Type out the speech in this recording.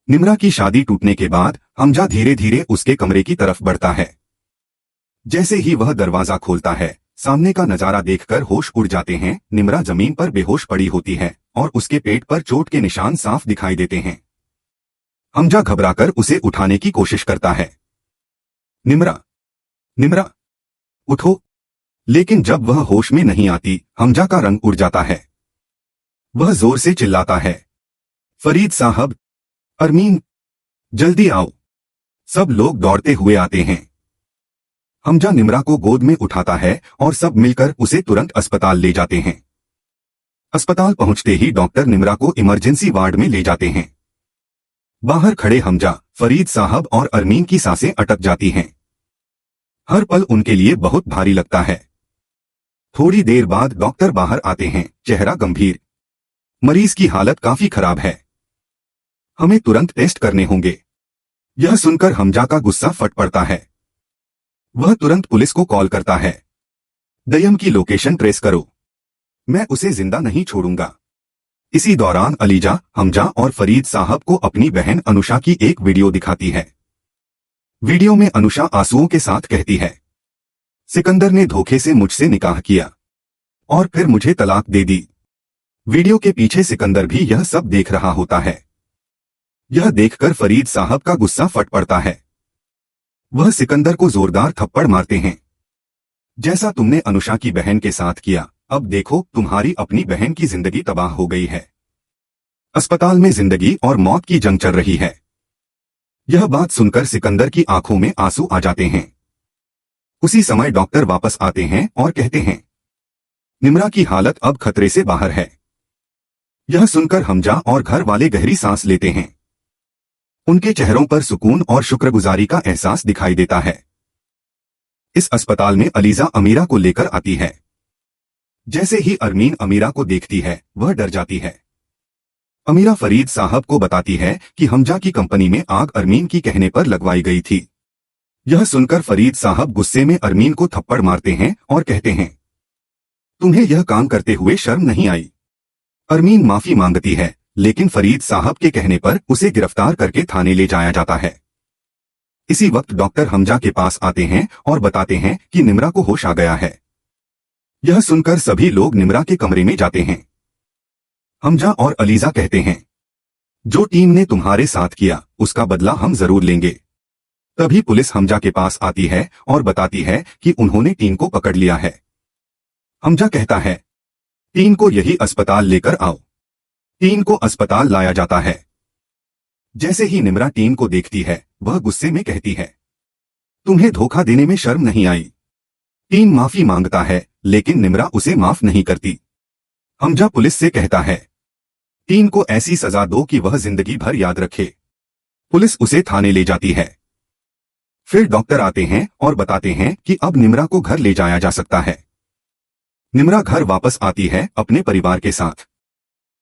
निम्रा की शादी टूटने के बाद हमजा धीरे धीरे उसके कमरे की तरफ बढ़ता है। जैसे ही वह दरवाजा खोलता है, सामने का नजारा देखकर होश उड़ जाते हैं। निम्रा जमीन पर बेहोश पड़ी होती है और उसके पेट पर चोट के निशान साफ दिखाई देते हैं। हमजा घबराकर उसे उठाने की कोशिश करता है। निम्रा, निम्रा, उठो। लेकिन जब वह होश में नहीं आती, हमजा का रंग उड़ जाता है। वह जोर से चिल्लाता है, फरीद साहब, अरमीन, जल्दी आओ। सब लोग दौड़ते हुए आते हैं। हमजा निम्रा को गोद में उठाता है और सब मिलकर उसे तुरंत अस्पताल ले जाते हैं। अस्पताल पहुंचते ही डॉक्टर निम्रा को इमरजेंसी वार्ड में ले जाते हैं। बाहर खड़े हमजा, फरीद साहब और अरमीन की सांसें अटक जाती हैं। हर पल उनके लिए बहुत भारी लगता है। थोड़ी देर बाद डॉक्टर बाहर आते हैं, चेहरा गंभीर। मरीज की हालत काफी खराब है, हमें तुरंत टेस्ट करने होंगे। यह सुनकर हमजा का गुस्सा फट पड़ता है। वह तुरंत पुलिस को कॉल करता है। दयम की लोकेशन ट्रेस करो, मैं उसे जिंदा नहीं छोड़ूंगा। इसी दौरान अलीजा, हमजा और फरीद साहब को अपनी बहन अनुषा की एक वीडियो दिखाती है। वीडियो में अनुषा आंसुओं के साथ कहती है, सिकंदर ने धोखे से मुझसे निकाह किया और फिर मुझे तलाक दे दी। वीडियो के पीछे सिकंदर भी यह सब देख रहा होता है। यह देखकर फरीद साहब का गुस्सा फट पड़ता है। वह सिकंदर को जोरदार थप्पड़ मारते हैं। जैसा तुमने अनुषा की बहन के साथ किया, अब देखो तुम्हारी अपनी बहन की जिंदगी तबाह हो गई है। अस्पताल में जिंदगी और मौत की जंग चल रही है। यह बात सुनकर सिकंदर की आंखों में आंसू आ जाते हैं। उसी समय डॉक्टर वापस आते हैं और कहते हैं, निम्रा की हालत अब खतरे से बाहर है। यह सुनकर हमजा और घर वाले गहरी सांस लेते हैं। उनके चेहरों पर सुकून और शुक्रगुजारी का एहसास दिखाई देता है। इस अस्पताल में अलीजा अमीरा को लेकर आती है। जैसे ही अरमीन अमीरा को देखती है, वह डर जाती है। अमीरा फरीद साहब को बताती है कि हमजा की कंपनी में आग अरमीन की कहने पर लगवाई गई थी। यह सुनकर फरीद साहब गुस्से में अरमीन को थप्पड़ मारते हैं और कहते हैं, तुम्हें यह काम करते हुए शर्म नहीं आई? अरमीन माफी मांगती है, लेकिन फरीद साहब के कहने पर उसे गिरफ्तार करके थाने ले जाया जाता है। इसी वक्त डॉक्टर हमजा के पास आते हैं और बताते हैं कि निम्रा को होश आ गया है। यह सुनकर सभी लोग निम्रा के कमरे में जाते हैं। हमजा और अलीजा कहते हैं, जो टीम ने तुम्हारे साथ किया, उसका बदला हम जरूर लेंगे। तभी पुलिस हमजा के पास आती है और बताती है कि उन्होंने टीम को पकड़ लिया है। हमजा कहता है, टीम को यही अस्पताल लेकर आओ। टीम को अस्पताल लाया जाता है। जैसे ही निम्रा टीम को देखती है, वह गुस्से में कहती है, तुम्हें धोखा देने में शर्म नहीं आई? टीम माफी मांगता है, लेकिन निम्रा उसे माफ नहीं करती। हमजा पुलिस से कहता है, टीम को ऐसी सजा दो कि वह जिंदगी भर याद रखे। पुलिस उसे थाने ले जाती है। फिर डॉक्टर आते हैं और बताते हैं कि अब निम्रा को घर ले जाया जा सकता है। निम्रा घर वापस आती है अपने परिवार के साथ।